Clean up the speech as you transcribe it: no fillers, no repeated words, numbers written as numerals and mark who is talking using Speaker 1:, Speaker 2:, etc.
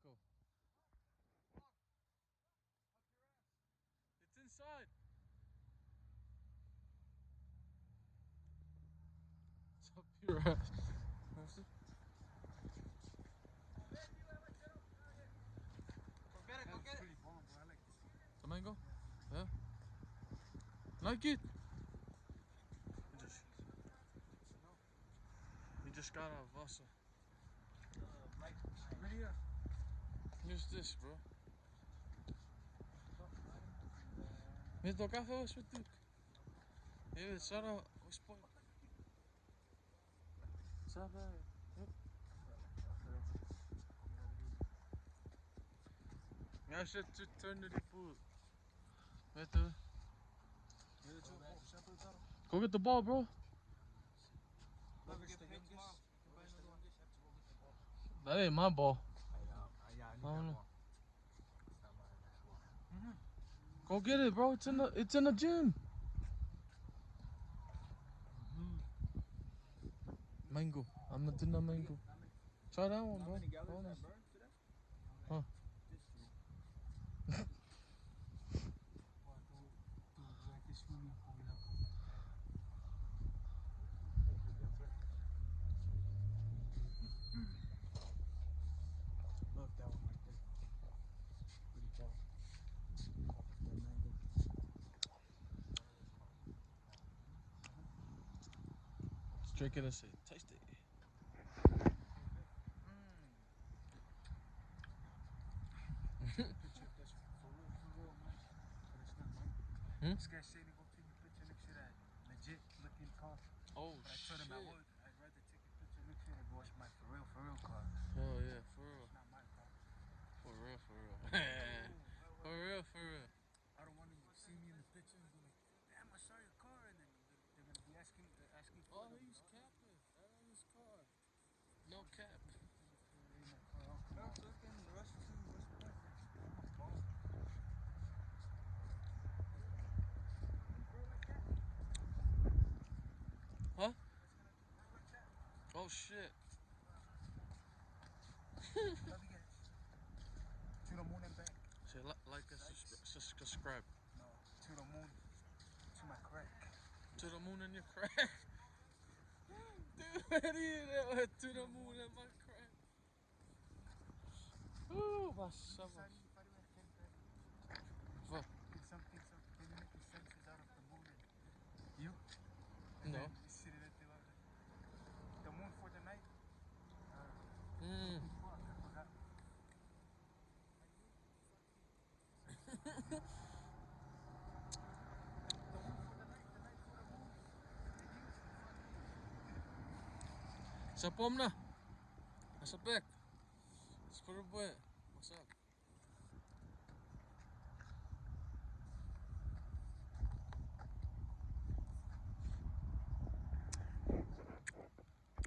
Speaker 1: Go. It's inside. It's up your ass.
Speaker 2: Go get it. Pretty bomb, bro. I like this.
Speaker 1: The mango? Yeah. Like it? We just got out of Vasa.
Speaker 2: Right here.
Speaker 1: Use this, bro. Met elkaar veel eens met Duke. Je weet, Sarah, we spoil. Sarah, ja, shit, to turn to the food. Weet je? Go get the ball, bro. That ain't my ball.
Speaker 2: Yeah, I need
Speaker 1: I don't
Speaker 2: that
Speaker 1: know.
Speaker 2: ball. It's not mine.
Speaker 1: Go get it, bro. It's in the gym. Mango. I'm not in the mango. Try that one,
Speaker 2: How
Speaker 1: bro.
Speaker 2: many gallons
Speaker 1: Bonus.
Speaker 2: that burned today?
Speaker 1: Huh.
Speaker 2: Just three. Love that one right there. Pretty bomb. That mango.
Speaker 1: Let's drink it and say, taste it.
Speaker 2: Picture that's for real, man. But it's not mine. This guy said he go take a picture, look at that legit looking car.
Speaker 1: Oh,
Speaker 2: But I told him I
Speaker 1: shit.
Speaker 2: would. I'd rather take a picture, look at it, watch my for real car.
Speaker 1: Oh, yeah, for real.
Speaker 2: It's not my car.
Speaker 1: For real. For real.
Speaker 2: I don't want them to see me in the picture and be like, damn, I saw your car, and then they're gonna be asking for
Speaker 1: Oh,
Speaker 2: them,
Speaker 1: he's
Speaker 2: you know?
Speaker 1: capping. That on his car. No cap.
Speaker 2: No, fucking rush to respect.
Speaker 1: Huh? Oh, shit.
Speaker 2: Let me get it. To the moon and back.
Speaker 1: Say, like and subscribe.
Speaker 2: No, to the moon. To my crack.
Speaker 1: To the moon and your crack. Dude, what do you know? To the moon and my crack. Ooh, my summer. What?
Speaker 2: Something didn't make sense is out of the moon. And you?
Speaker 1: No.
Speaker 2: You see that they love the moon for the night?
Speaker 1: Mm.
Speaker 2: Fuck, I forgot.
Speaker 1: Sa pom na. Nasa back. Let's put it away. What's up?